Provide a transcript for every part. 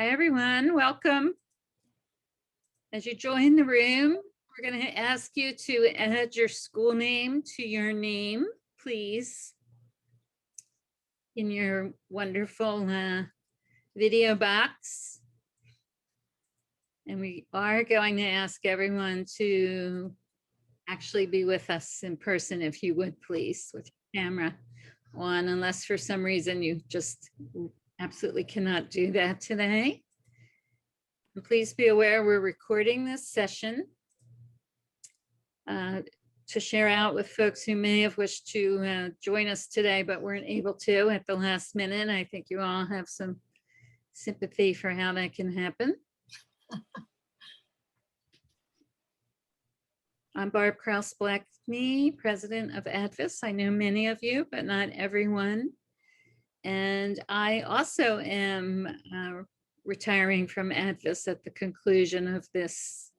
Hi, everyone. Welcome. As you join the room, we're going to ask you to add your school name to your name, please, in your wonderful video box. And we are going to ask everyone to actually be with us in person, if you would, please, with your camera on, unless for some reason you just absolutely cannot do that today. And please be aware we're recording this session to share out with folks who may have wished to join us today, but weren't able to at the last minute. I think you all have some sympathy for how that can happen. I'm Barb Kraus-Blackney, president of ADVIS. I know many of you, but not everyone. And I also am retiring from ADVIS at the conclusion of this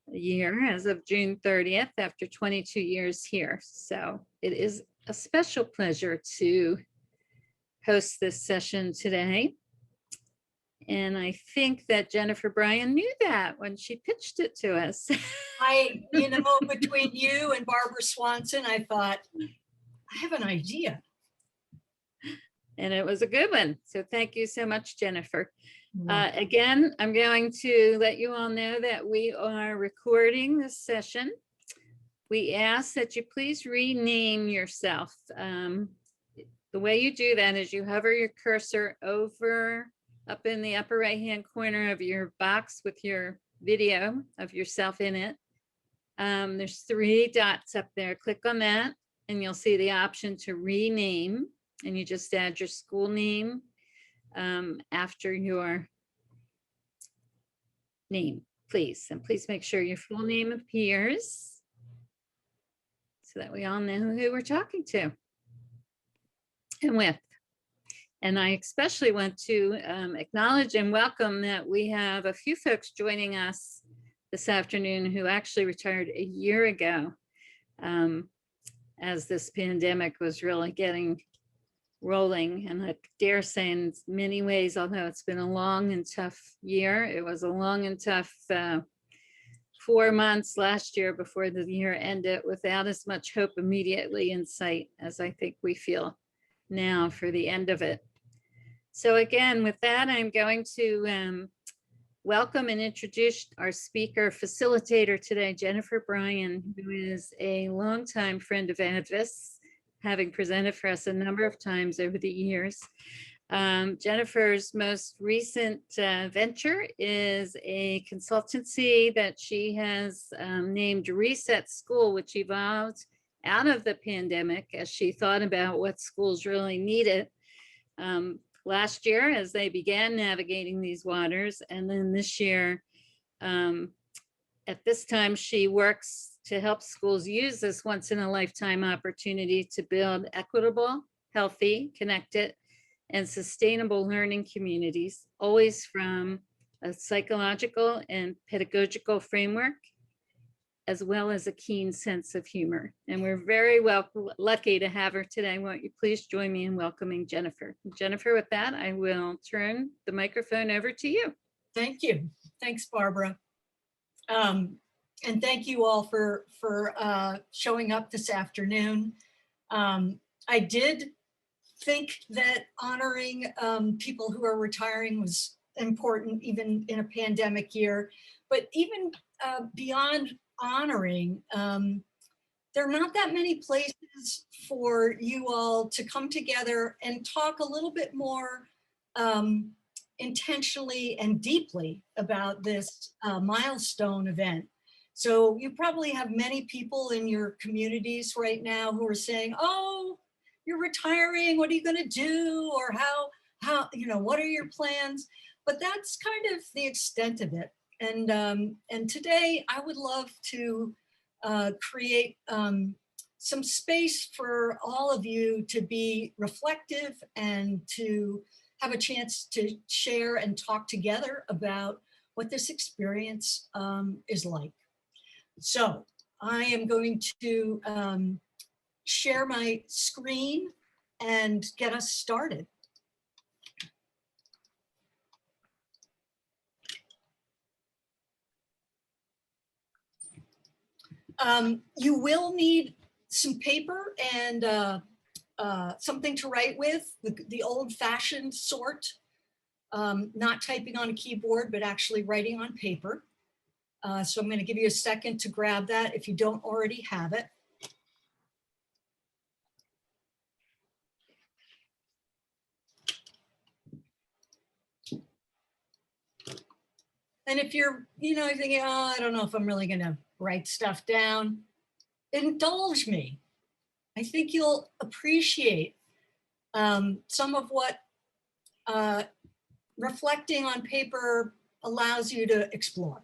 year as of June 30th after 22 years here. So it is a special pleasure to host this session today. And I think that Jennifer Bryan knew that when she pitched it to us. Between you and Barbara Swanson, I thought, I have an idea. And it was a good one. So thank you so much, Jennifer. Again, I'm going to let you all know that we are recording this session. We ask that you please rename yourself. The way you do that is you hover your cursor over up in the upper right-hand corner of your box with your video of yourself in it. There's 3 dots up there. Click on that and you'll see the option to rename, and you just add your school name after your name, please. And please make sure your full name appears so that we all know who we're talking to and with. And I especially want to acknowledge and welcome that we have a few folks joining us this afternoon who actually retired a year ago, as this pandemic was really getting rolling. And I dare say in many ways, although it's been a long and tough year, it was a long and tough 4 months last year before the year ended without as much hope immediately in sight as I think we feel now for the end of it. So again, with that, I'm going to welcome and introduce our speaker facilitator today, Jennifer Bryan, who is a longtime friend of ADVIS, having presented for us a number of times over the years. Jennifer's most recent venture is a consultancy that she has named Reset School, which evolved out of the pandemic as she thought about what schools really needed last year as they began navigating these waters. And then this year, at this time, she works to help schools use this once in a lifetime opportunity to build equitable, healthy, connected, and sustainable learning communities, always from a psychological and pedagogical framework, as well as a keen sense of humor. And we're very lucky to have her today. Won't you please join me in welcoming Jennifer? Jennifer, with that, I will turn the microphone over to you. Thank you. Thanks, Barbara. And thank you all for showing up this afternoon. I did think that honoring people who are retiring was important, even in a pandemic year. But even beyond honoring, there are not that many places for you all to come together and talk a little bit more intentionally and deeply about this milestone event. So you probably have many people in your communities right now who are saying, oh, you're retiring, what are you going to do? Or how, what are your plans? But that's kind of the extent of it. And today I would love to create some space for all of you to be reflective and to have a chance to share and talk together about what this experience is like. So I am going to share my screen and get us started. You will need some paper and something to write with, the old-fashioned sort, not typing on a keyboard, but actually writing on paper. So I'm going to give you a second to grab that if you don't already have it. And if you're, thinking, oh, I don't know if I'm really going to write stuff down, indulge me. I think you'll appreciate some of what reflecting on paper allows you to explore.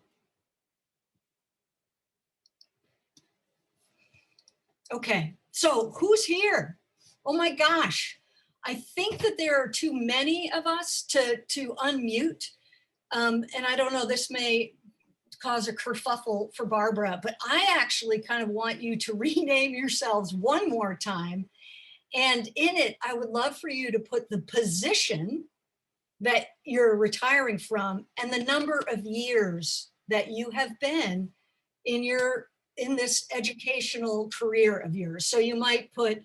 Okay, so who's here? Oh my gosh. I think that there are too many of us to unmute. And I don't know, this may cause a kerfuffle for Barbara, but I actually kind of want you to rename yourselves one more time. And in it, I would love for you to put the position that you're retiring from and the number of years that you have been in this educational career of yours. So you might put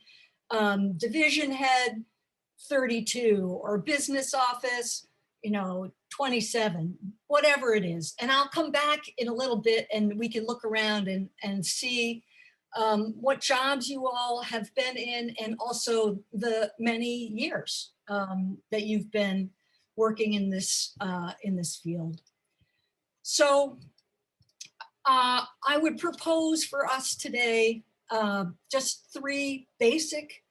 division head 32 or business office, 27, whatever it is. And I'll come back in a little bit and we can look around and see what jobs you all have been in and also the many years that you've been working in this field. So I would propose for us today just 3 basic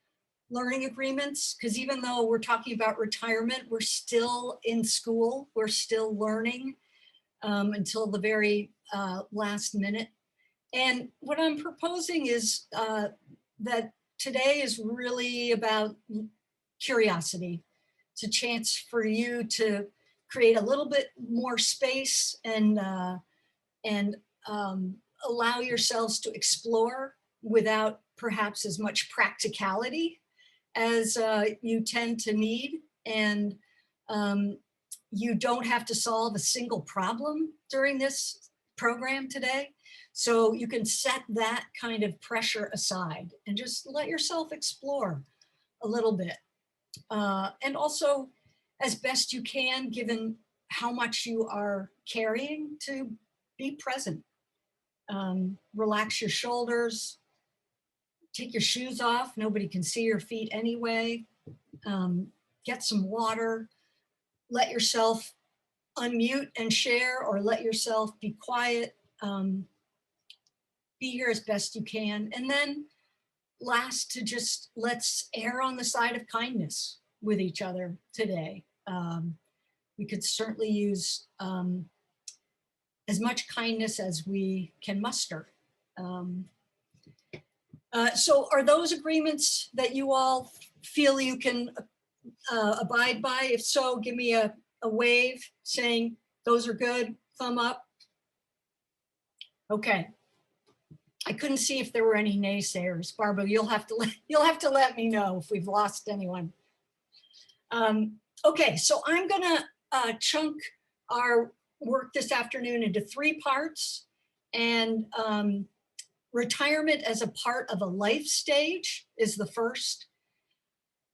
learning agreements, because even though we're talking about retirement, we're still in school, we're still learning until the very last minute. And what I'm proposing is that today is really about curiosity. It's a chance for you to create a little bit more space and allow yourselves to explore without perhaps as much practicality as you tend to need. And you don't have to solve a single problem during this program today. So you can set that kind of pressure aside and just let yourself explore a little bit. And also, as best you can, given how much you are carrying, to be present. Relax your shoulders, take your shoes off. Nobody can see your feet anyway. Get some water. Let yourself unmute and share, or let yourself be quiet. Be here as best you can. And then last, to just let's err on the side of kindness with each other today. We could certainly use as much kindness as we can muster. So are those agreements that you all feel you can abide by? If so, give me a wave saying those are good, thumb up. Okay. I couldn't see if there were any naysayers. Barbara, you'll have to let me know if we've lost anyone. Okay, so I'm gonna chunk our work this afternoon into 3 parts, and retirement as a part of a life stage is the first.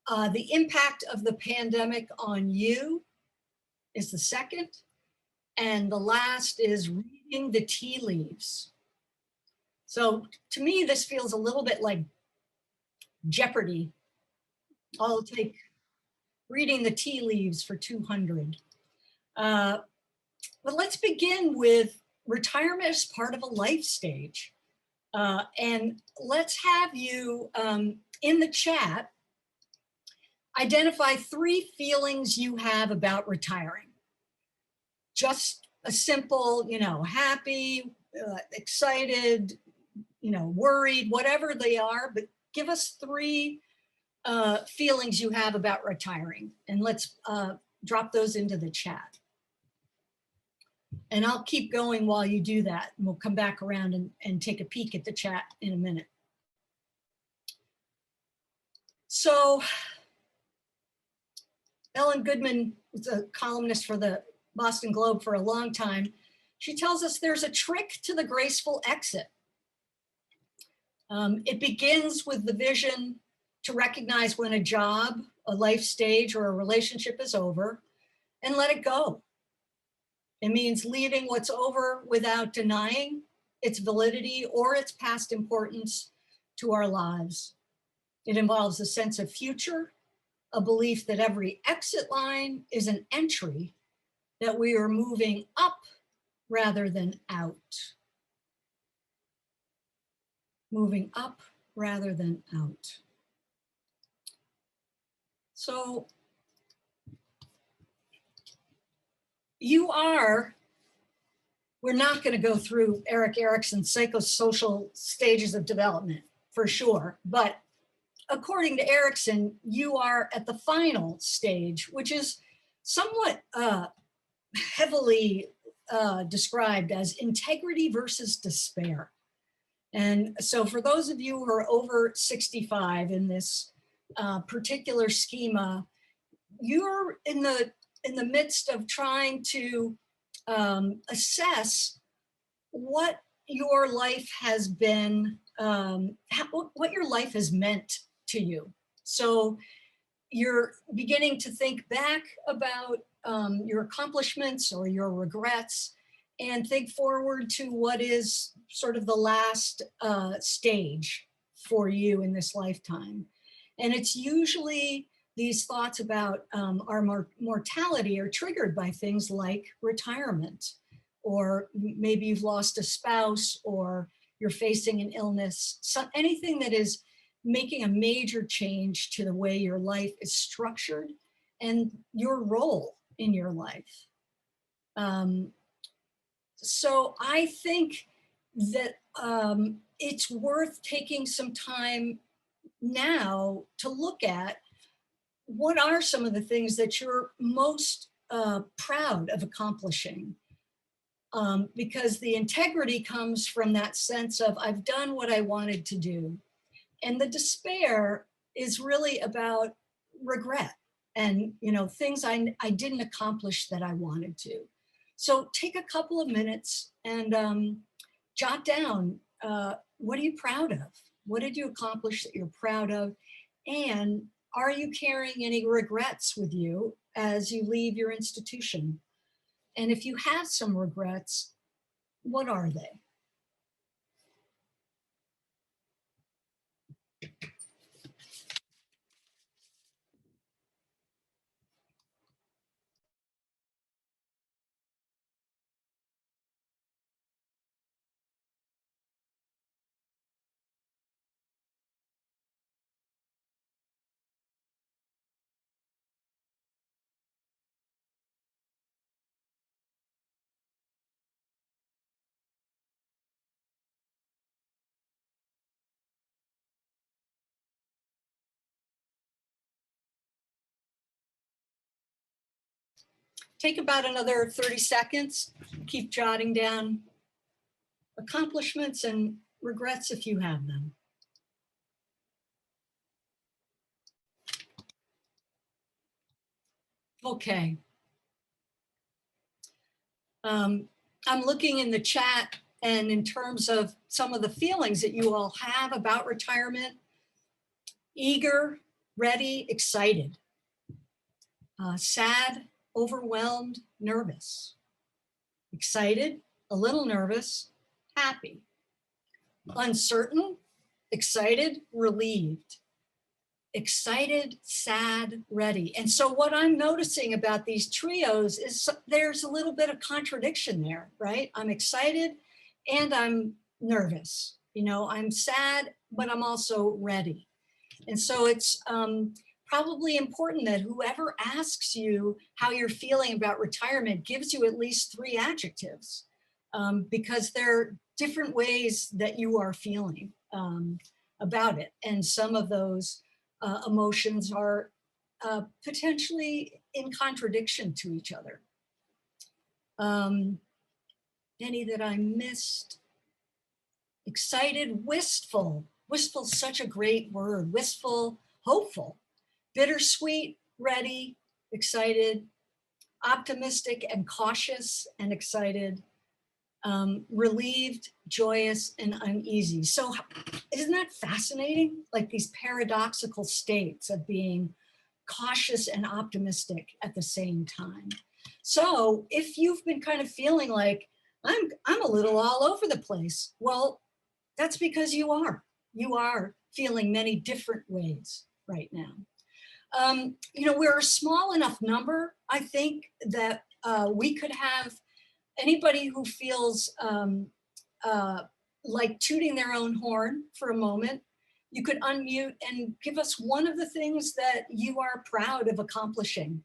The impact of the pandemic on you is the second. And the last is reading the tea leaves. So to me, this feels a little bit like Jeopardy. I'll take reading the tea leaves for 200. But let's begin with retirement as part of a life stage. And let's have you in the chat identify 3 feelings you have about retiring. Just a simple, happy, excited, worried, whatever they are, but give us 3 feelings you have about retiring, and let's drop those into the chat. And I'll keep going while you do that, and we'll come back around and take a peek at the chat in a minute. So Ellen Goodman was a columnist for the Boston Globe for a long time. She tells us there's a trick to the graceful exit. It begins with the vision to recognize when a job, a life stage, or a relationship is over and let it go. It means leaving what's over without denying its validity or its past importance to our lives. It involves a sense of future, a belief that every exit line is an entry, that we are moving up rather than out. Moving up rather than out. So we're not going to go through Erik Erikson's psychosocial stages of development for sure, but according to Erikson, you are at the final stage, which is somewhat heavily described as integrity versus despair. And so for those of you who are over 65 in this particular schema, you're in the midst of trying to assess what your life has been, what your life has meant to you. So you're beginning to think back about your accomplishments or your regrets and think forward to what is sort of the last stage for you in this lifetime. And it's usually these thoughts about our mortality are triggered by things like retirement, or maybe you've lost a spouse, or you're facing an illness, so anything that is making a major change to the way your life is structured and your role in your life. So I think that it's worth taking some time now to look at what are some of the things that you're most proud of accomplishing. Because the integrity comes from that sense of I've done what I wanted to do. And the despair is really about regret and things I didn't accomplish that I wanted to. So take a couple of minutes and jot down, what are you proud of? What did you accomplish that you're proud of? And are you carrying any regrets with you as you leave your institution? And if you have some regrets, what are they? Take about another 30 seconds, keep jotting down accomplishments and regrets if you have them. Okay. I'm looking in the chat, and in terms of some of the feelings that you all have about retirement: eager, ready, excited, sad, overwhelmed, nervous, excited, a little nervous, happy, uncertain, excited, relieved, excited, sad, ready. And so what I'm noticing about these trios is there's a little bit of contradiction there, right? I'm excited and I'm nervous. I'm sad, but I'm also ready. And so it's probably important that whoever asks you how you're feeling about retirement gives you at least 3 adjectives, because there are different ways that you are feeling about it. And some of those emotions are potentially in contradiction to each other. Any that I missed? Excited, wistful. Wistful is such a great word. Wistful, hopeful, bittersweet, ready, excited, optimistic and cautious and excited, relieved, joyous, and uneasy. So isn't that fascinating? Like these paradoxical states of being cautious and optimistic at the same time. So if you've been kind of feeling like I'm a little all over the place, well, that's because you are. You are feeling many different ways right now. You know, we're a small enough number, I think, that we could have anybody who feels like tooting their own horn for a moment. You could unmute and give us one of the things that you are proud of accomplishing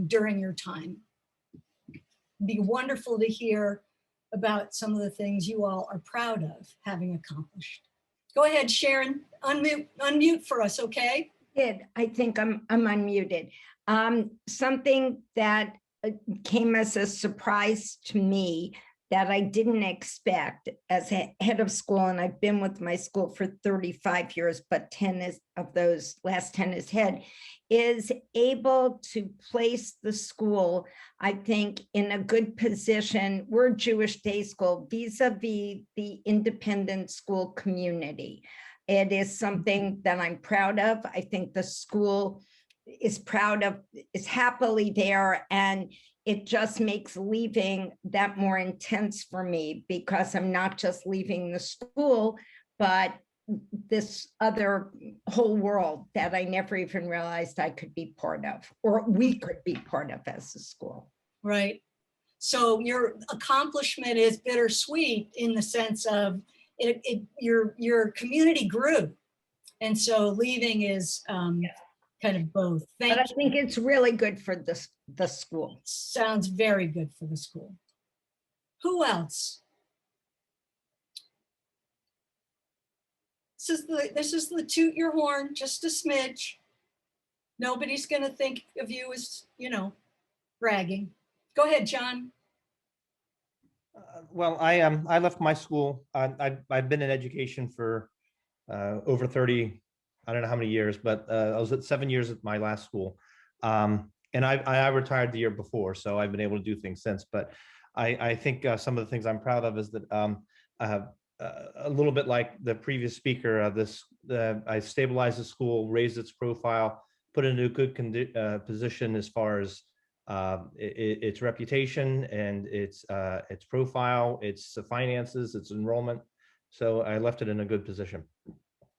during your time. It'd be wonderful to hear about some of the things you all are proud of having accomplished. Go ahead, Sharon, unmute for us, okay? I think I'm unmuted. Something that came as a surprise to me that I didn't expect as a head of school, and I've been with my school for 35 years, but 10 of those last 10 as head, is able to place the school, I think, in a good position. We're a Jewish day school vis-a-vis the independent school community. It is something that I'm proud of. I think the school is proud of, is happily there, and it just makes leaving that more intense for me, because I'm not just leaving the school, but this other whole world that I never even realized I could be part of, or we could be part of as a school. Right. So your accomplishment is bittersweet in the sense of your community grew. And so leaving is kind of both. But I think it's really good for the school. Sounds very good for the school. Who else? This is the toot your horn, just a smidge. Nobody's going to think of you as, you know, bragging. Go ahead, John. Well, I left my school. I've been in education for over 30, I don't know how many years, but I was at 7 years at my last school. And I retired the year before, so I've been able to do things since. But I think some of the things I'm proud of is that a little bit like the previous speaker, I stabilized the school, raised its profile, put it in a good position as far as its reputation and its profile, its finances, its enrollment. So I left it in a good position.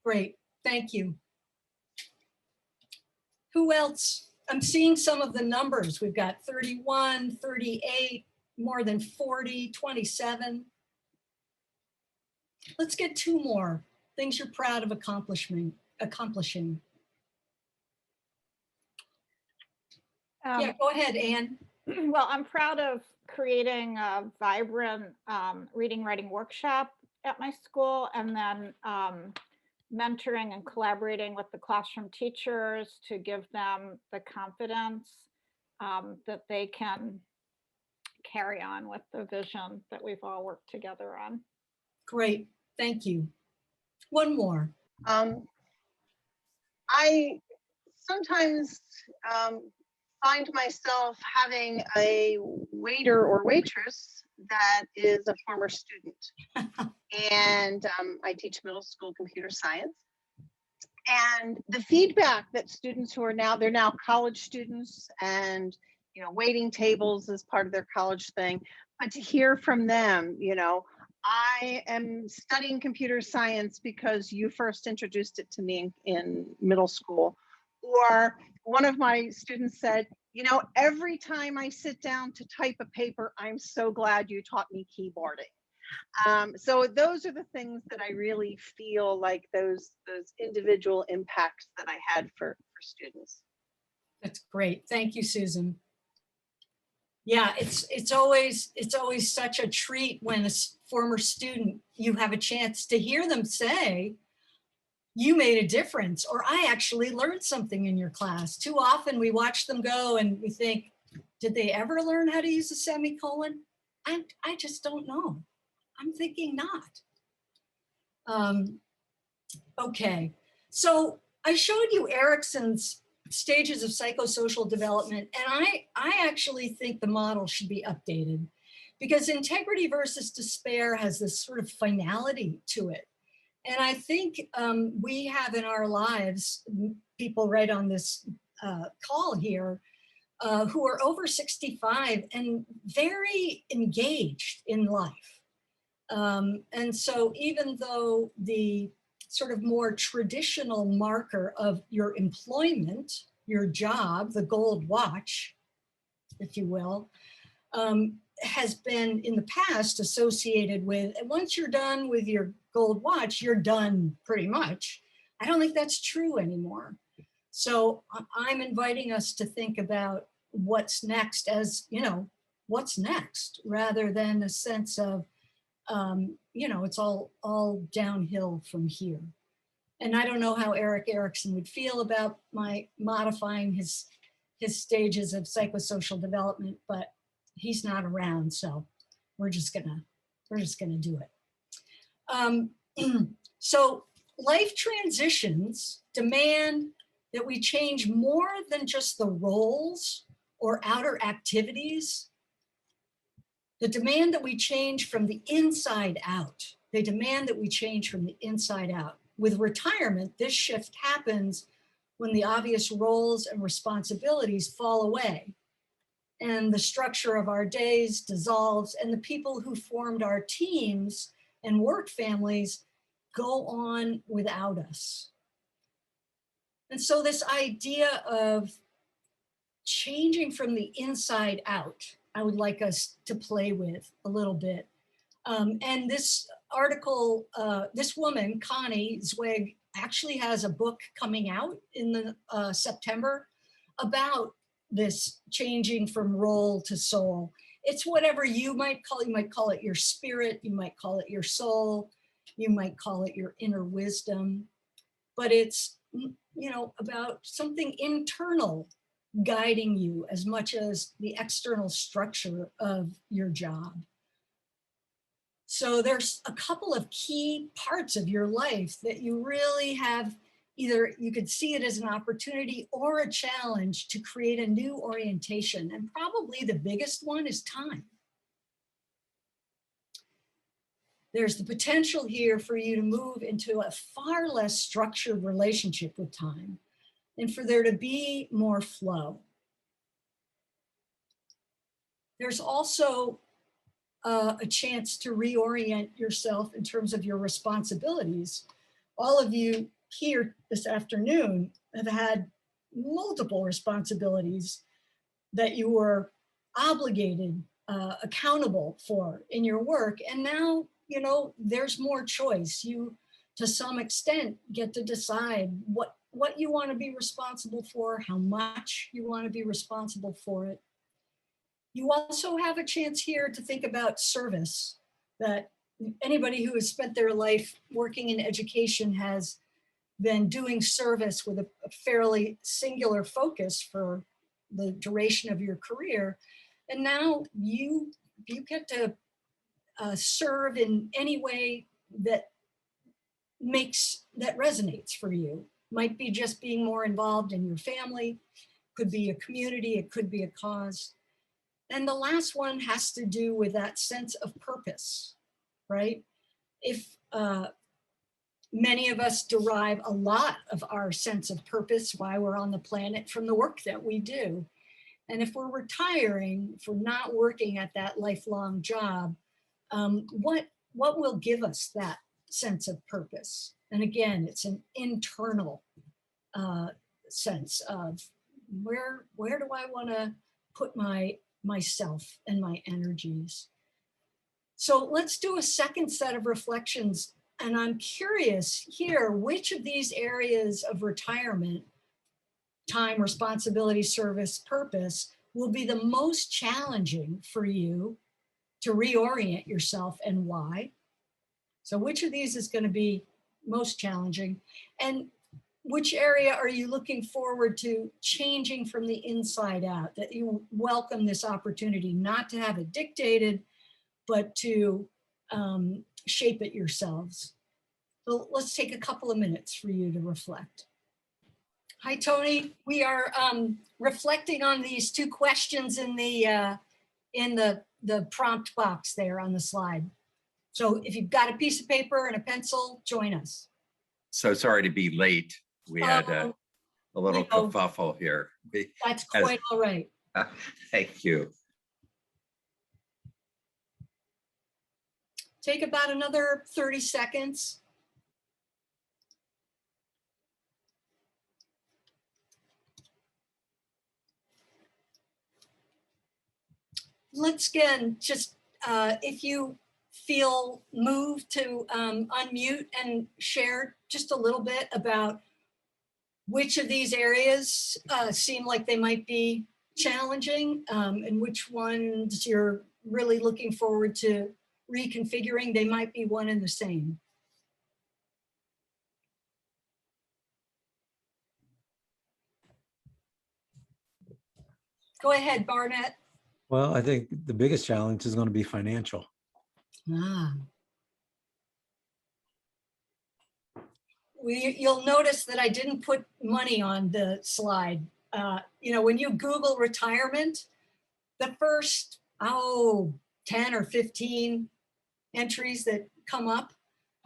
Great, thank you. Who else? I'm seeing some of the numbers. We've got 31, 38, more than 40, 27. Let's get two more things you're proud of accomplishing. Yeah, go ahead, Anne. Well, I'm proud of creating a vibrant reading writing workshop at my school, and then mentoring and collaborating with the classroom teachers to give them the confidence that they can carry on with the vision that we've all worked together on. Great, thank you. One more. I sometimes find myself having a waiter or waitress that is a former student. And I teach middle school computer science. And the feedback that students who are they're now college students, and waiting tables is part of their college thing, but to hear from them, I am studying computer science because you first introduced it to me in middle school. Or one of my students said, every time I sit down to type a paper, I'm so glad you taught me keyboarding. So those are the things that I really feel like those individual impacts that I had for students. That's great. Thank you, Susan. Yeah, it's always such a treat when a former student, you have a chance to hear them say, you made a difference, or I actually learned something in your class. Too often we watch them go and we think, did they ever learn how to use a semicolon? I just don't know. I'm thinking not. Okay, so I showed you Erickson's stages of psychosocial development, and I actually think the model should be updated, because integrity versus despair has this sort of finality to it. And I think we have in our lives people right on this call here who are over 65 and very engaged in life. And so even though the sort of more traditional marker of your employment, your job, the gold watch, if you will, has been in the past associated with, and once you're done with your gold watch, you're done pretty much. I don't think that's true anymore. So I'm inviting us to think about what's next as, you know, what's next, rather than a sense of, you know, it's all downhill from here. And I don't know how Eric Erickson would feel about my modifying his stages of psychosocial development, but he's not around, so we're just gonna do it. So life transitions demand that we change more than just the roles or outer activities. The demand that we change from the inside out. They demand that we change from the inside out. With retirement, this shift happens when the obvious roles and responsibilities fall away and the structure of our days dissolves and the people who formed our teams and work families go on without us. And so this idea of changing from the inside out, I would like us to play with a little bit. And this article, this woman, Connie Zweig, actually has a book coming out in the September about this changing from role to soul. It's whatever you might call it your spirit, you might call it your soul, you might call it your inner wisdom, but it's, you know, about something internal guiding you as much as the external structure of your job. So there's a couple of key parts of your life that you really have, either you could see it as an opportunity or a challenge to create a new orientation. And probably the biggest one is time. There's the potential here for you to move into a far less structured relationship with time and for there to be more flow. There's also a chance to reorient yourself in terms of your responsibilities. All of you here this afternoon have had multiple responsibilities that you were obligated, accountable for in your work. And now, you know, there's more choice. You, to some extent, get to decide what you want to be responsible for, how much you want to be responsible for it. You also have a chance here to think about service, that anybody who has spent their life working in education has been doing service with a fairly singular focus for the duration of your career. And now you get to serve in any way that resonates for you. Might be just being more involved in your family, could be a community, it could be a cause. And the last one has to do with that sense of purpose, right? If many of us derive a lot of our sense of purpose, why we're on the planet, from the work that we do. And if we're retiring, if we're not working at that lifelong job, what will give us that sense of purpose? And again, it's an internal sense of where do I want to put myself and my energies. So let's do a second set of reflections. And I'm curious here, which of these areas of retirement, time, responsibility, service, purpose, will be the most challenging for you to reorient yourself and why? So which of these is going to be most challenging? And which area are you looking forward to changing from the inside out, that you welcome this opportunity not to have it dictated, but to shape it yourselves? So let's take a couple of minutes for you to reflect. Hi, Tony. We are reflecting on these two questions in the in the prompt box there on the slide. So if you've got a piece of paper and a pencil, join us. So sorry to be late. We had a little we know. kerfuffle here. That's As- quite all right. Thank you. Take about another 30 seconds. Let's again, just if you feel moved to unmute and share just a little bit about which of these areas seem like they might be challenging and which ones you're really looking forward to reconfiguring. They might be one and the same. Go ahead, Barnett. Well, I think the biggest challenge is going to be financial. Ah. You'll notice that I didn't put money on the slide. You know, when you Google retirement, the first, 10 or 15 entries that come up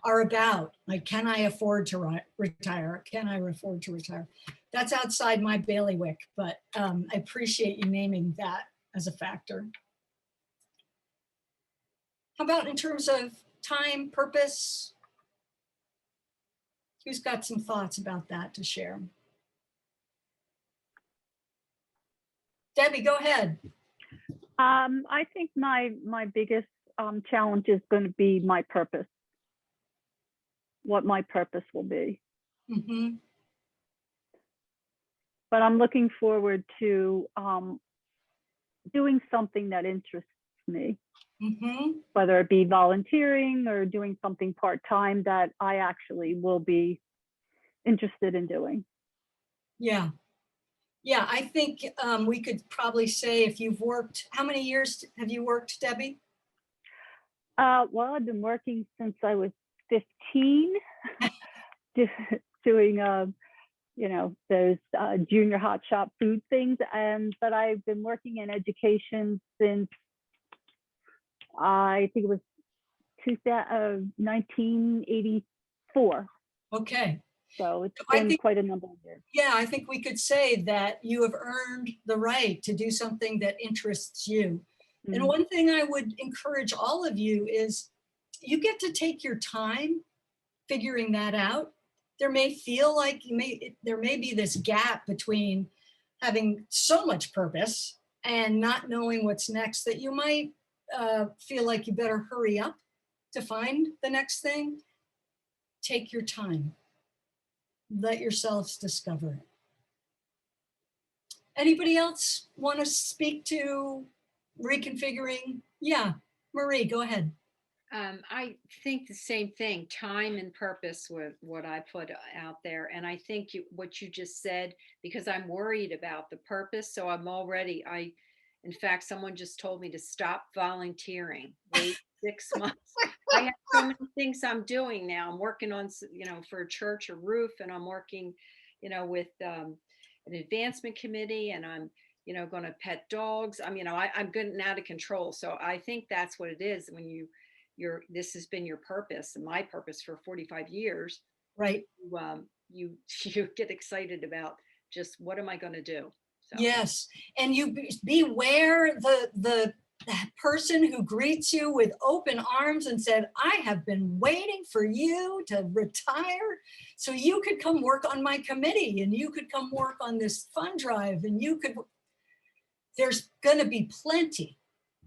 are about, like, can I afford to retire? Can I afford to retire? That's outside my bailiwick, but I appreciate you naming that as a factor. How about in terms of time, purpose? Who's got some thoughts about that to share? Debbie, go ahead. I think my biggest challenge is going to be my purpose, what my purpose will be. Mm-hmm. But I'm looking forward to doing something that interests me, Mm-hmm. whether it be volunteering or doing something part-time that I actually will be interested in doing. Yeah. Yeah, I think we could probably say if you've worked, how many years have you worked, Debbie? Well, I've been working since I was 15, doing, you know, those junior hot shop food things. But I've been working in education since I think it was 1984. Okay. So it's I been think, quite a number of years. yeah, I think we could say that you have earned the right to do something that interests you. Mm-hmm. And one thing I would encourage all of you is you get to take your time figuring that out. There may feel like there may be this gap between having so much purpose and not knowing what's next that you might feel like you better hurry up to find the next thing. Take your time. Let yourselves discover it. Anybody else want to speak to reconfiguring? Yeah, Marie, go ahead. I think the same thing, time and purpose were what I put out there. And I think what you just said, because I'm worried about the purpose. So in fact, someone just told me to stop volunteering, wait 6 months. I have so many things I'm doing now. I'm working on, you know, for a church, a roof, and I'm working, you know, with an advancement committee, and I'm, you know, going to pet dogs. I'm getting out of control. So I think that's what it is when this has been your purpose and my purpose for 45 years. Right. You get excited about just what am I going to do? So. Yes, and you beware the person who greets you with open arms and said, I have been waiting for you to retire so you could come work on my committee and you could come work on this fund drive and there's going to be plenty.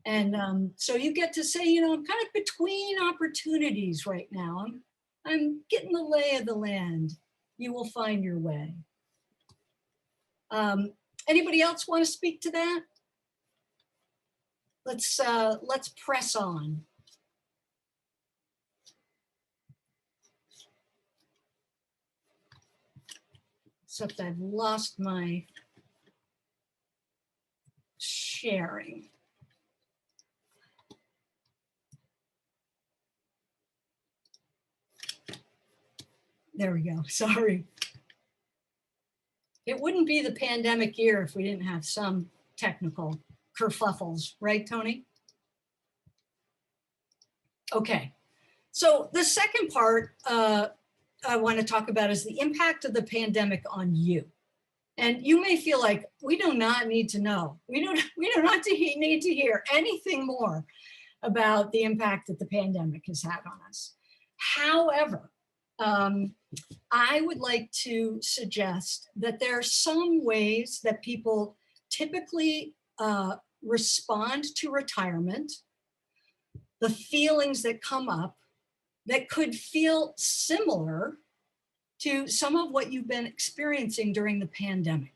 And so you get to say, you know, I'm kind of between opportunities right now. I'm getting the lay of the land. You will find your way. Anybody else want to speak to that? Let's press on. Except I've lost my sharing. There we go. Sorry. It wouldn't be the pandemic year if we didn't have some technical kerfuffles, right, Tony? Okay, so the second part I want to talk about is the impact of the pandemic on you. And you may feel like we do not need to know. We do not need to hear anything more about the impact that the pandemic has had on us. However, I would like to suggest that there are some ways that people typically respond to retirement, the feelings that come up that could feel similar to some of what you've been experiencing during the pandemic.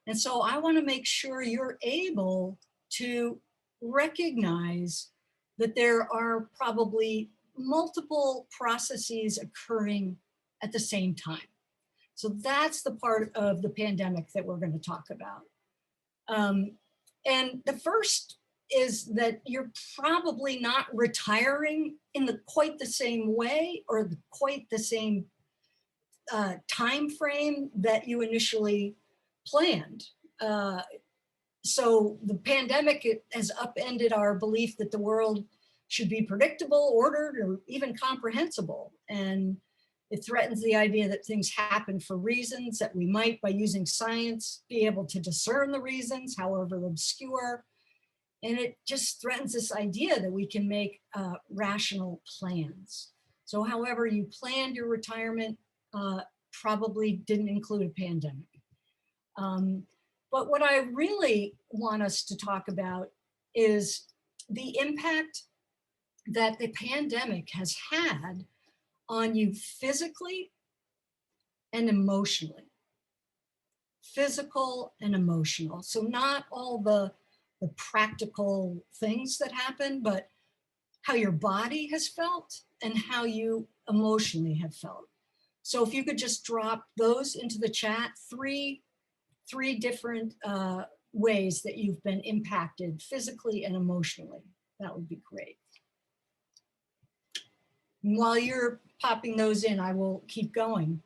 And so I want to make sure you're able to recognize that there are probably multiple processes occurring at the same time. So that's the part of the pandemic that we're going to talk about. And the first is that you're probably not retiring in quite the same way or quite the same time frame that you initially planned. So the pandemic has upended our belief that the world should be predictable, ordered, or even comprehensible. And it threatens the idea that things happen for reasons that we might, by using science, be able to discern the reasons, however obscure. And it just threatens this idea that we can make rational plans. So however you planned your retirement probably didn't include a pandemic. But what I really want us to talk about is the impact that the pandemic has had on you physically and emotionally. Physical and emotional. So not all the practical things that happen, but how your body has felt and how you emotionally have felt. So if you could just drop those into the chat, three different ways that you've been impacted physically and emotionally, that would be great. And while you're popping those in, I will keep going.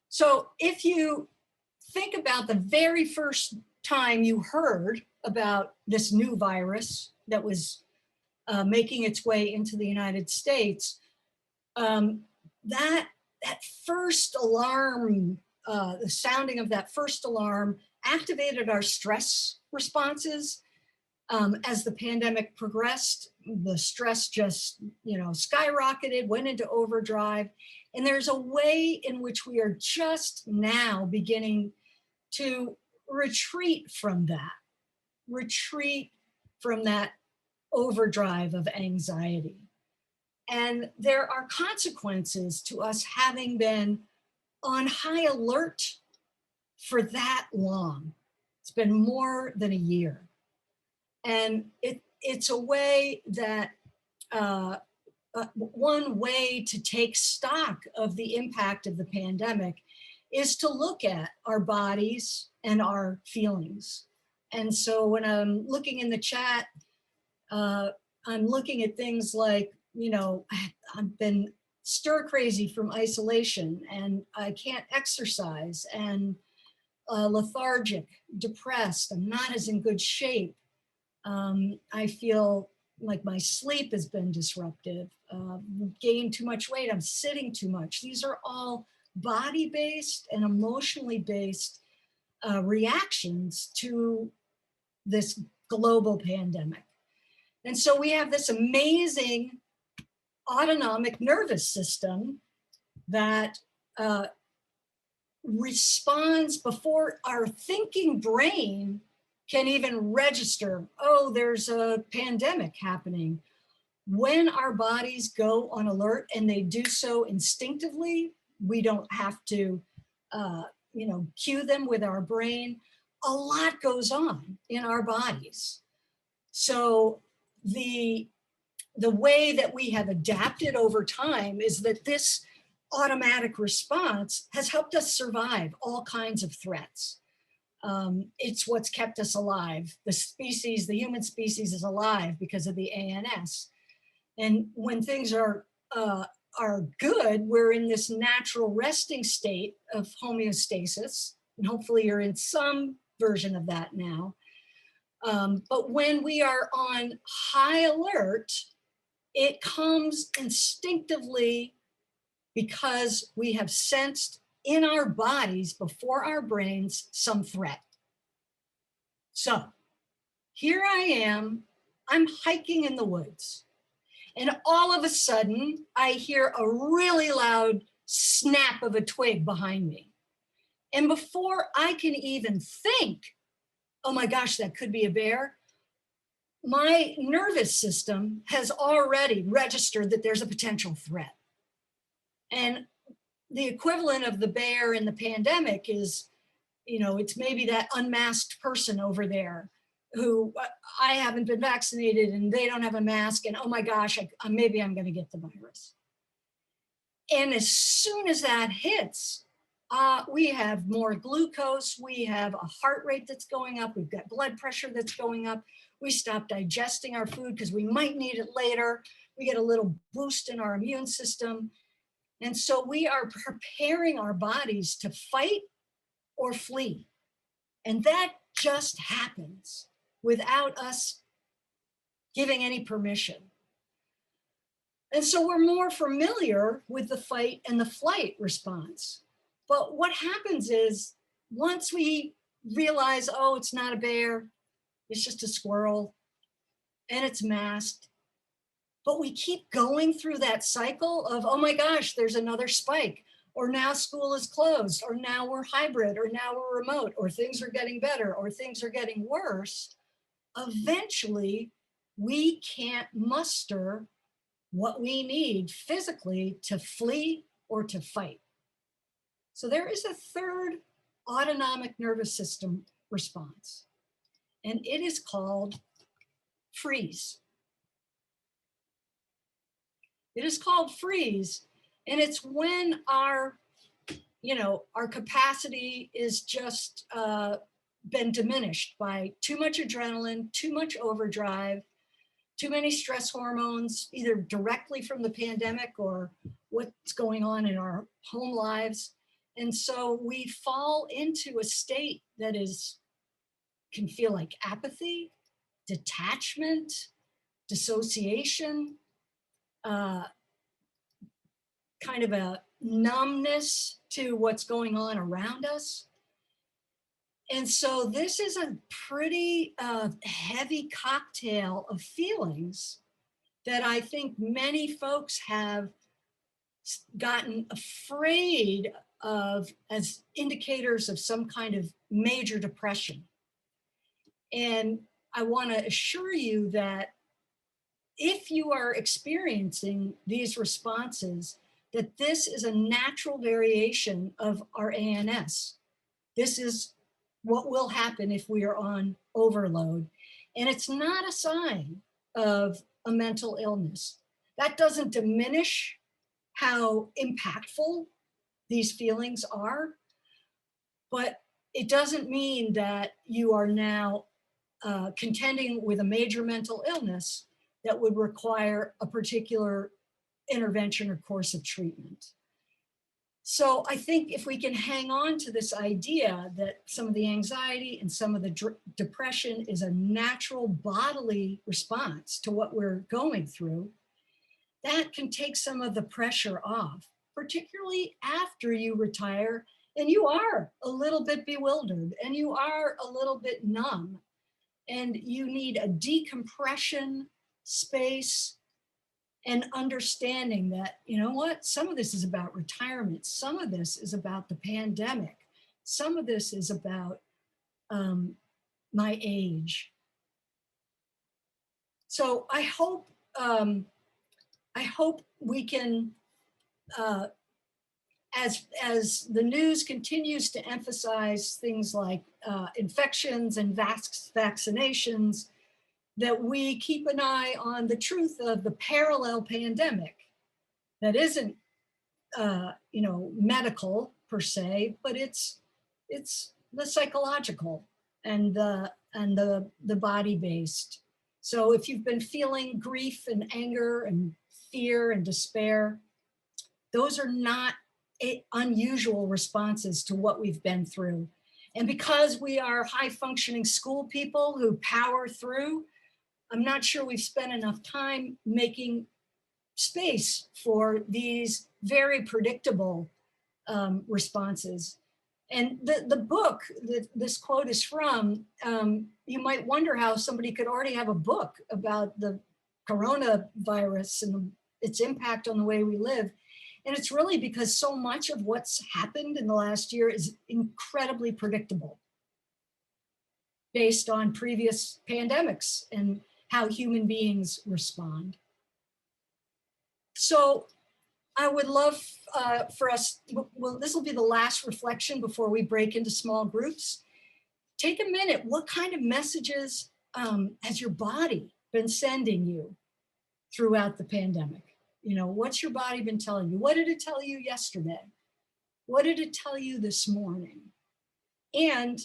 So if you think about the very first time you heard about this new virus that was making its way into the United States, that first alarm, the sounding of that first alarm activated our stress responses. As the pandemic progressed, the stress just, skyrocketed, went into overdrive. And there's a way in which we are just now beginning to retreat from that overdrive of anxiety. And there are consequences to us having been on high alert for that long. It's been more than a year. And it's a way that, one way to take stock of the impact of the pandemic is to look at our bodies and our feelings. And so when I'm looking in the chat, I'm looking at things like, I've been stir crazy from isolation and I can't exercise and lethargic, depressed, I'm not as in good shape. I feel like my sleep has been disruptive, gained too much weight, I'm sitting too much. These are all body-based and emotionally based reactions to this global pandemic. And so we have this amazing autonomic nervous system that responds before our thinking brain can even register, oh, there's a pandemic happening. When our bodies go on alert and they do so instinctively, we don't have to, cue them with our brain. A lot goes on in our bodies. So the way that we have adapted over time is that this automatic response has helped us survive all kinds of threats. It's what's kept us alive. The human species is alive because of the ANS. And when things are good, we're in this natural resting state of homeostasis, and hopefully you're in some version of that now. But when we are on high alert, it comes instinctively because we have sensed in our bodies before our brains some threat. So here I am, I'm hiking in the woods, and all of a sudden I hear a really loud snap of a twig behind me. And before I can even think, oh my gosh, that could be a bear, my nervous system has already registered that there's a potential threat. And the equivalent of the bear in the pandemic is, it's maybe that unmasked person over there who I haven't been vaccinated and they don't have a mask, and oh my gosh, maybe I'm going to get the virus. And as soon as that hits, we have more glucose, we have a heart rate that's going up, we've got blood pressure that's going up, we stop digesting our food because we might need it later, we get a little boost in our immune system. And so we are preparing our bodies to fight or flee. And that just happens without us giving any permission. And so we're more familiar with the fight and the flight response. But what happens is once we realize, oh, it's not a bear, it's just a squirrel, and it's masked, but we keep going through that cycle of, oh my gosh, there's another spike, or now school is closed, or now we're hybrid, or now we're remote, or things are getting better, or things are getting worse. Eventually, we can't muster what we need physically to flee or to fight. So there is a third autonomic nervous system response, and it is called freeze. It is called freeze, and it's when our capacity is just been diminished by too much adrenaline, too much overdrive, too many stress hormones, either directly from the pandemic or what's going on in our home lives. And so we fall into a state that can feel like apathy, detachment, dissociation, kind of a numbness to what's going on around us. And so this is a pretty heavy cocktail of feelings that I think many folks have gotten afraid of as indicators of some kind of major depression. And I want to assure you that if you are experiencing these responses, that this is a natural variation of our ANS. This is what will happen if we are on overload. And it's not a sign of a mental illness. That doesn't diminish how impactful these feelings are, but it doesn't mean that you are now contending with a major mental illness that would require a particular intervention or course of treatment. So I think if we can hang on to this idea that some of the anxiety and some of the depression is a natural bodily response to what we're going through, that can take some of the pressure off, particularly after you retire and you are a little bit bewildered and you are a little bit numb and you need a decompression space and understanding that, you know what, some of this is about retirement, some of this is about the pandemic, some of this is about my age. So I hope we can, as the news continues to emphasize things like infections and vaccinations, that we keep an eye on the truth of the parallel pandemic that isn't, medical per se, but it's the psychological and the body based. So if you've been feeling grief and anger and fear and despair, those are not unusual responses to what we've been through. And because we are high functioning school people who power through, I'm not sure we've spent enough time making space for these very predictable responses. And the book that this quote is from, you might wonder how somebody could already have a book about the coronavirus and its impact on the way we live. And it's really because so much of what's happened in the last year is incredibly predictable based on previous pandemics and how human beings respond. So I would love for us, well, this will be the last reflection before we break into small groups. Take a minute. What kind of messages has your body been sending you throughout the pandemic? You know, what's your body been telling you? What did it tell you yesterday? What did it tell you this morning? And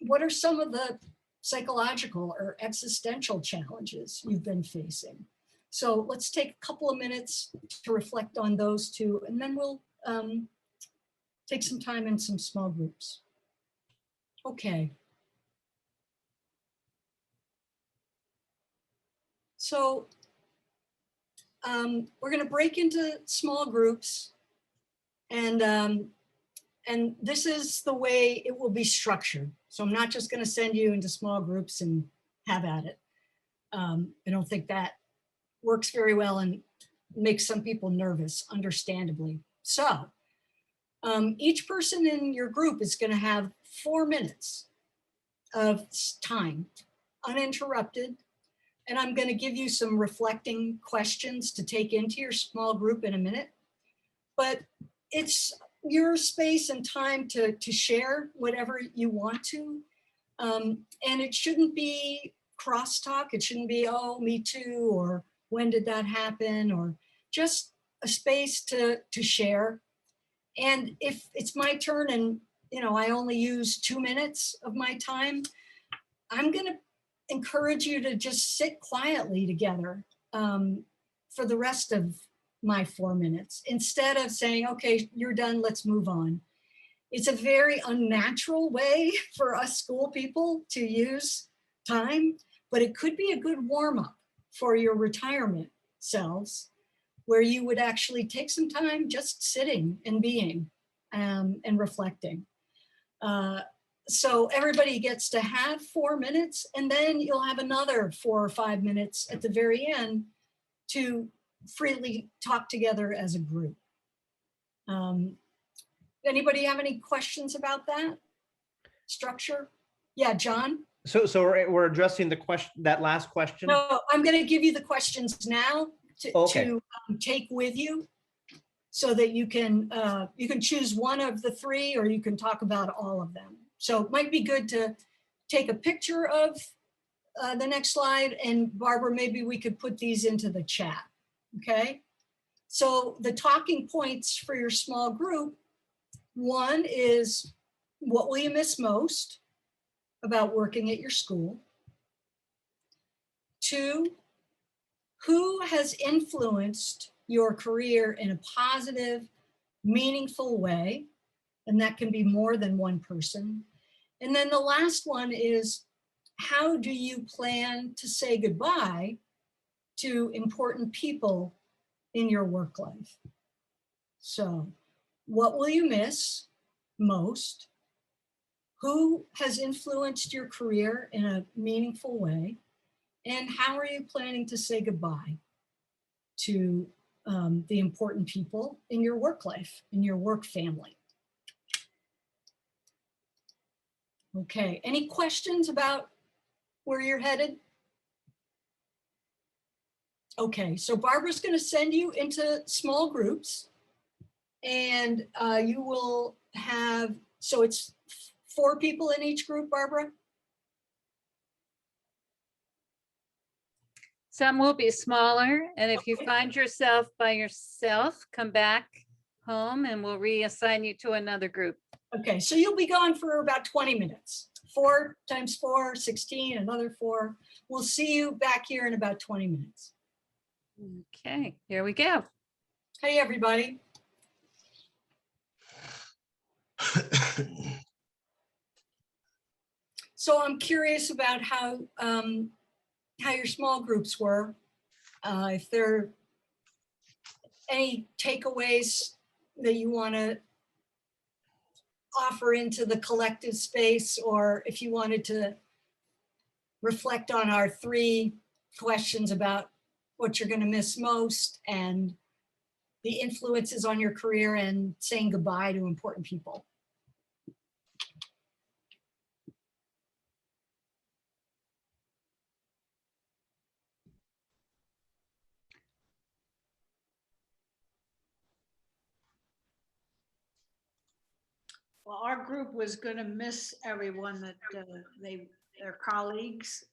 what are some of the psychological or existential challenges you've been facing? So let's take a couple of minutes to reflect on those two, and then we'll take some time in some small groups. Okay. So we're going to break into small groups, and this is the way it will be structured. So I'm not just going to send you into small groups and have at it. I don't think that works very well and makes some people nervous, understandably. So each person in your group is going to have 4 minutes of time, uninterrupted. And I'm going to give you some reflecting questions to take into your small group in a minute. But it's your space and time to share whatever you want to. And it shouldn't be crosstalk. It shouldn't be, oh, me too, or when did that happen, or just a space to share. And if it's my turn and I only use 2 minutes of my time, I'm going to encourage you to just sit quietly together for the rest of my 4 minutes, instead of saying, okay, you're done, let's move on. It's a very unnatural way for us school people to use time, but it could be a good warm-up for your retirement selves, where you would actually take some time just sitting and being and reflecting. So everybody gets to have 4 minutes, and then you'll have another 4 or 5 minutes at the very end to freely talk together as a group. Anybody have any questions about that structure? Yeah, John? So we're addressing the question, that last question? No, I'm going to give you the questions now Okay. to take with you, so that you can choose one of the 3, or you can talk about all of them. So it might be good to take a picture of the next slide, and Barbara, maybe we could put these into the chat, okay? So the talking points for your small group, 1 is, what will you miss most about working at your school? 2, who has influenced your career in a positive, meaningful way? And that can be more than one person. And then the last one is, how do you plan to say goodbye to important people in your work life? So, what will you miss most? Who has influenced your career in a meaningful way? And how are you planning to say goodbye to the important people in your work life, in your work family? Okay, any questions about where you're headed? Okay, so Barbara's going to send you into small groups, and you will have, so it's 4 people in each group, Barbara? Some will be smaller, and if you find yourself by yourself, come back home and we'll reassign you to another group. Okay, so you'll be gone for about 20 minutes. 4 times 4, 16, another 4. We'll see you back here in about 20 minutes. Okay, here we go. Hey, everybody. So I'm curious about how your small groups were. If there are any takeaways that you want to offer into the collective space, or if you wanted to reflect on our 3 questions about what you're going to miss most and the influences on your career and saying goodbye to important people. Well, our group was going to miss everyone that their colleagues,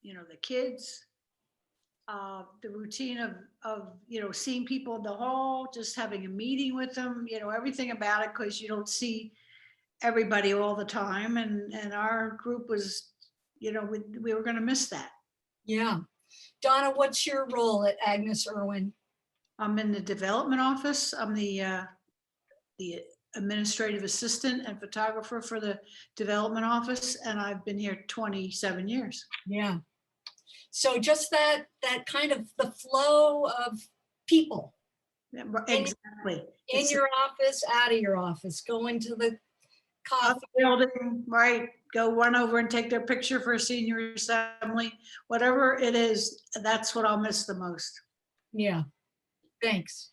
the kids, the routine of seeing people in the hall, just having a meeting with them, everything about it, because you don't see everybody all the time, and our group was, we were going to miss that. Yeah. Donna, what's your role at Agnes Irwin? I'm in the development office. I'm the administrative assistant and photographer for the development office, and I've been here 27 years. Yeah. So just that kind of the flow of people. Yeah, exactly. In your office, out of your office, going to the coffee building, right? Go run over and take their picture for a senior assembly, whatever it is. That's what I'll miss the most. Yeah. Thanks.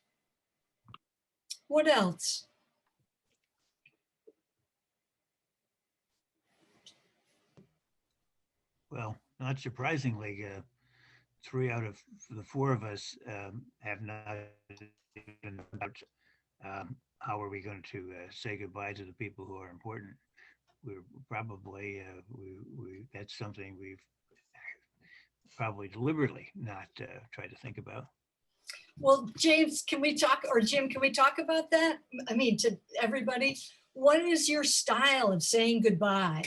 What else? Well, not surprisingly, 3 out of the 4 of us have not even about how are we going to say goodbye to the people who are important. We're probably, that's something we've probably deliberately not tried to think about. Well, James, can we talk, or Jim, can we talk about that? I mean, to everybody, what is your style of saying goodbye?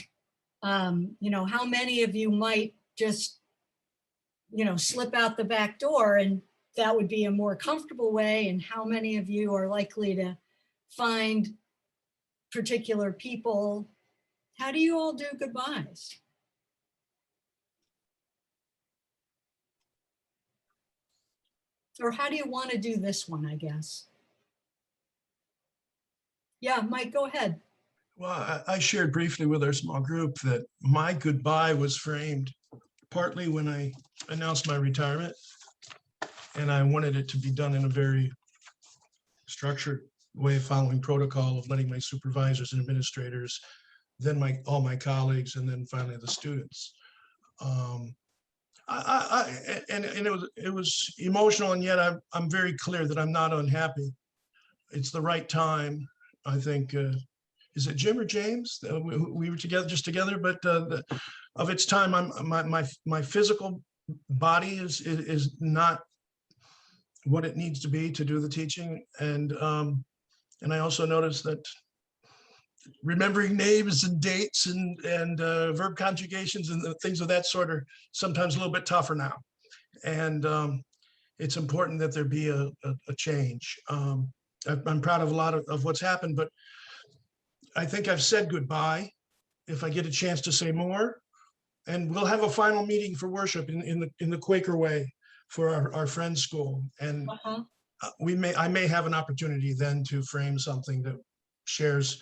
How many of you might just, slip out the back door and that would be a more comfortable way? And how many of you are likely to find particular people? How do you all do goodbyes? Or how do you want to do this one, I guess? Yeah, Mike, go ahead. Well, I shared briefly with our small group that my goodbye was framed partly when I announced my retirement, and I wanted it to be done in a very structured way, following protocol of letting my supervisors and administrators, then all my colleagues, and then finally the students. And it was emotional, and yet I'm very clear that I'm not unhappy. It's the right time, I think. Is it Jim or James? We were together, but of its time, my physical body is not what it needs to be to do the teaching, and I also noticed that remembering names and dates and verb conjugations and things of that sort are sometimes a little bit tougher now, and it's important that there be a change. I'm proud of a lot of what's happened, but I think I've said goodbye. If I get a chance to say more, and we'll have a final meeting for worship in the Quaker way for our friend's school, and I may have an opportunity then to frame something that shares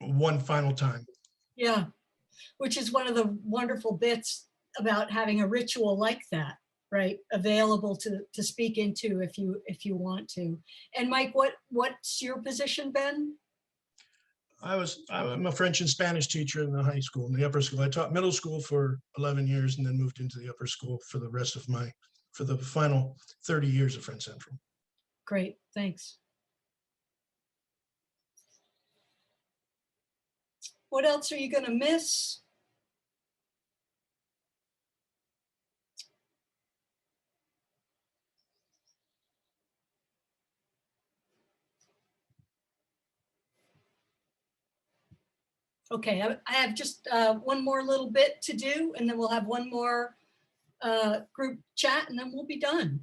one final time. Yeah, which is one of the wonderful bits about having a ritual like that, right? Available to speak into if you want to. And Mike, what's your position, Ben? I'm a French and Spanish teacher in the high school, in the upper school. I taught middle school for 11 years and then moved into the upper school for the final 30 years of Friends Central. Great, thanks. What else are you going to miss? Okay, I have just one more little bit to do, and then we'll have one more group chat, and then we'll be done.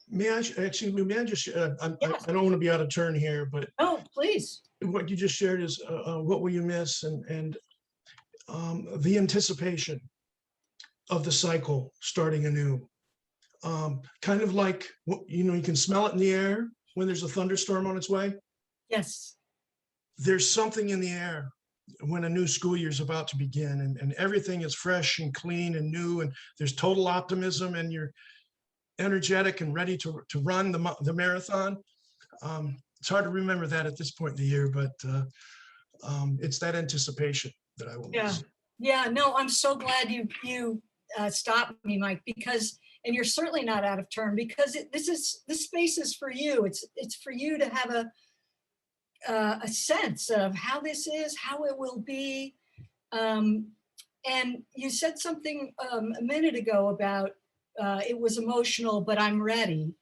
May I just, I don't want to be out of turn here, but oh, please. what you just shared is what will you miss, and the anticipation of the cycle starting anew. Kind of like, you can smell it in the air when there's a thunderstorm on its way. Yes. There's something in the air when a new school year is about to begin, and everything is fresh and clean and new, and there's total optimism, and you're energetic and ready to run the marathon. It's hard to remember that at this point in the year, but it's that anticipation that I will miss. Yeah, no, I'm so glad you stopped me, Mike, because, and you're certainly not out of turn, because this space is for you. It's for you to have a sense of how this is, how it will be. And you said something a minute ago about it was emotional, but I'm ready.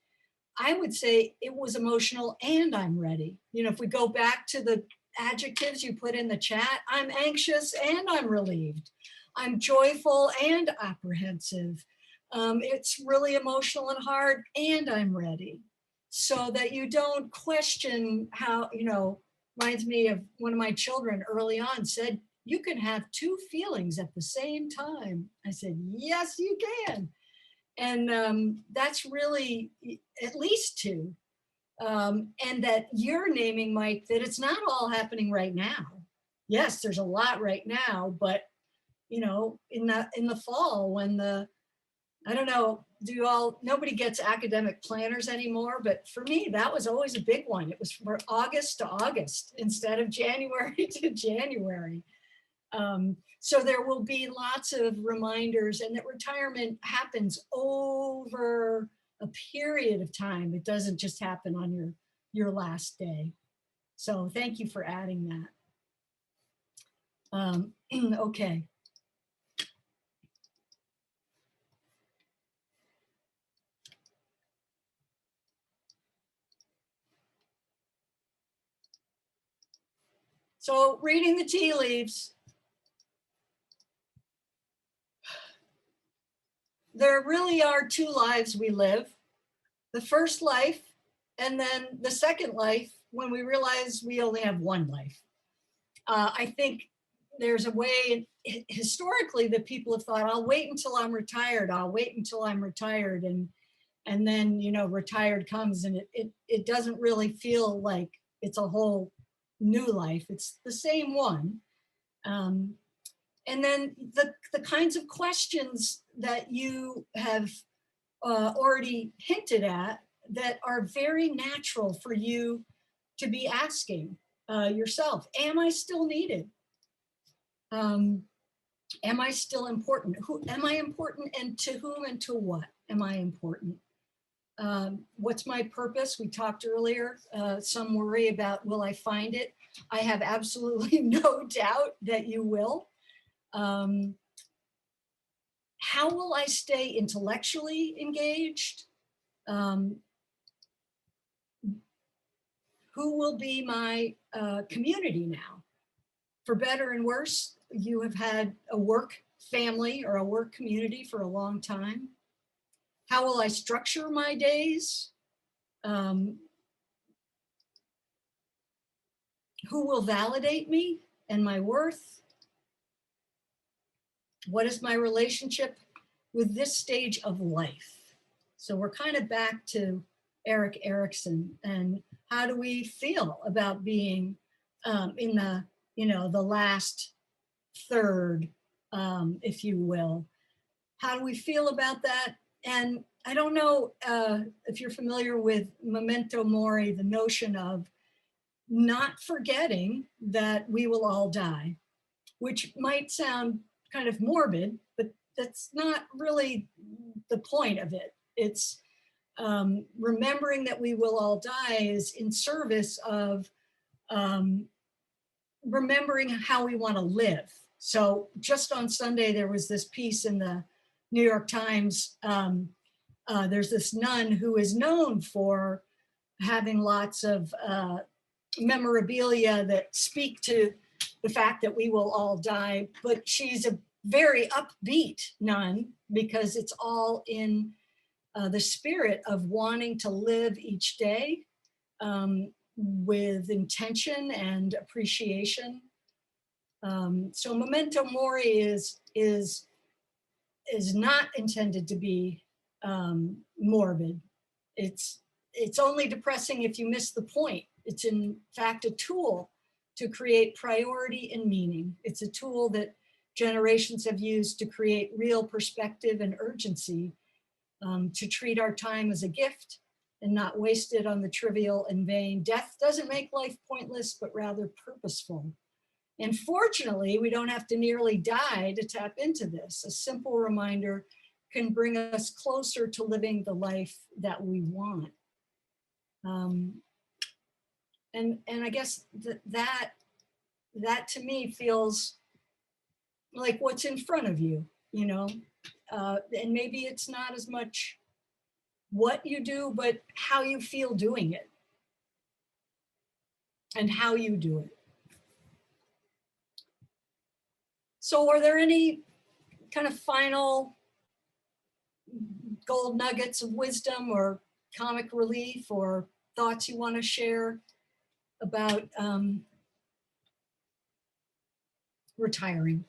I would say it was emotional and I'm ready. If we go back to the adjectives you put in the chat, I'm anxious and I'm relieved. I'm joyful and apprehensive. It's really emotional and hard and I'm ready. So that you don't question how, reminds me of one of my children early on said, you can have two feelings at the same time. I said, yes, you can. And that's really at least two. And that you're naming, Mike, that it's not all happening right now. Yes, there's a lot right now, but in the fall when I don't know, nobody gets academic planners anymore, but for me, that was always a big one. It was for August to August instead of January to January. So there will be lots of reminders, and that retirement happens over a period of time. It doesn't just happen on your last day. So thank you for adding that. Okay. So reading the tea leaves. There really are two lives we live. The first life, and then the second life when we realize we only have one life. I think there's a way historically that people have thought, I'll wait until I'm retired. I'll wait until I'm retired. And then, retired comes and it doesn't really feel like it's a whole new life. It's the same one. And then the kinds of questions that you have already hinted at that are very natural for you to be asking yourself. Am I still needed? Am I still important? Who am I important, and to whom and to what am I important? What's my purpose? We talked earlier, some worry about, will I find it? I have absolutely no doubt that you will. How will I stay intellectually engaged? Who will be my community now? For better and worse, you have had a work family or a work community for a long time. How will I structure my days? Who will validate me and my worth? What is my relationship with this stage of life? So we're kind of back to Erik Erikson, and how do we feel about being in the last third, if you will? How do we feel about that? And I don't know if you're familiar with memento mori, the notion of not forgetting that we will all die, which might sound kind of morbid, but that's not really the point of it. It's remembering that we will all die is in service of remembering how we want to live. So just on Sunday, there was this piece in the New York Times. There's this nun who is known for having lots of memorabilia that speak to the fact that we will all die, but she's a very upbeat nun because it's all in the spirit of wanting to live each day with intention and appreciation. So memento mori is not intended to be morbid. It's only depressing if you miss the point. It's in fact a tool to create priority and meaning. It's a tool that generations have used to create real perspective and urgency, to treat our time as a gift and not waste it on the trivial and vain. Death doesn't make life pointless, but rather purposeful. And fortunately, we don't have to nearly die to tap into this. A simple reminder can bring us closer to living the life that we want. And I guess that to me feels like what's in front of you, you know? And maybe it's not as much what you do, but how you feel doing it and how you do it. So are there any kind of final gold nuggets of wisdom or comic relief or thoughts you want to share about retiring?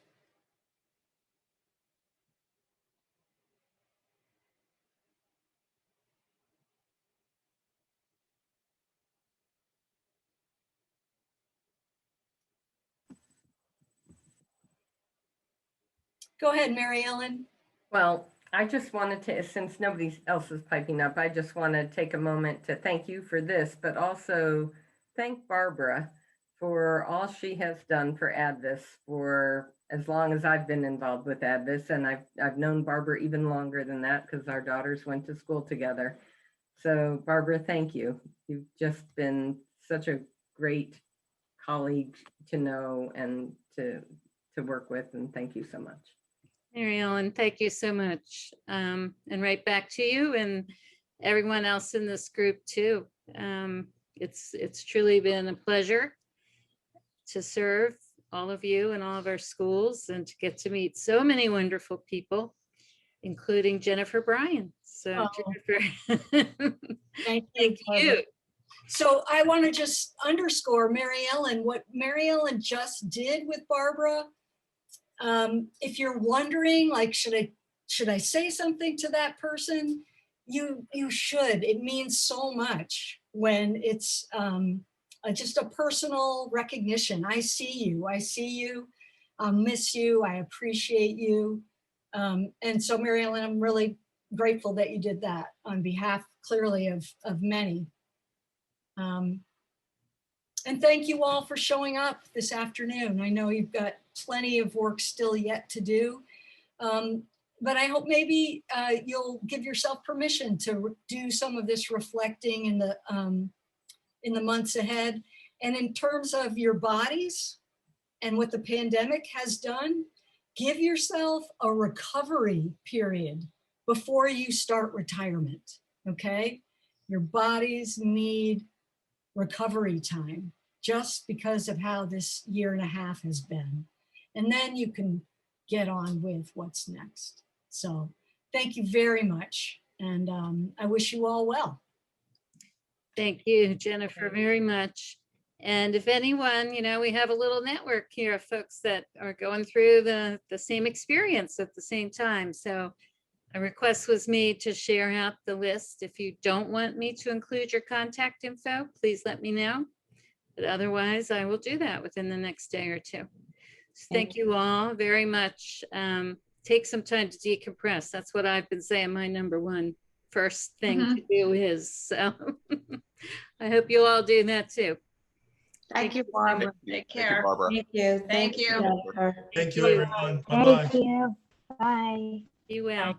Go ahead, Mary Ellen. Well, I just wanted to, since nobody else is piping up, I just want to take a moment to thank you for this, but also thank Barbara for all she has done for Advis for as long as I've been involved with Advis. And I've known Barbara even longer than that because our daughters went to school together. So Barbara, thank you. You've just been such a great colleague to know and to work with, and thank you so much. Mary Ellen, thank you so much. And right back to you and everyone else in this group too. It's truly been a pleasure to serve all of you and all of our schools and to get to meet so many wonderful people, including Jennifer Bryan. So Jennifer, thank you. So I want to just underscore Mary Ellen, what Mary Ellen just did with Barbara. If you're wondering, like, should I say something to that person? You should. It means so much when it's just a personal recognition. I see you, I'll miss you, I appreciate you. And so Mary Ellen, I'm really grateful that you did that on behalf clearly of many. And thank you all for showing up this afternoon. I know you've got plenty of work still yet to do, but I hope maybe you'll give yourself permission to do some of this reflecting in the months ahead. And in terms of your bodies and what the pandemic has done, give yourself a recovery period before you start retirement, okay? Your bodies need recovery time just because of how this year and a half has been. And then you can get on with what's next. So thank you very much. And I wish you all well. Thank you, Jennifer, very much. And if anyone, you know, we have a little network here of folks that are going through the same experience at the same time. So a request was made to share out the list. If you don't want me to include your contact info, please let me know. But otherwise, I will do that within the next day or two. So thank you all very much. Take some time to decompress. That's what I've been saying my number one first thing to do is. So I hope you all do that too. Thank you, Barbara. Take care. Thank you. Thank you. Thank you, everyone. Bye-bye. Thank you. Bye. Be well. Bye.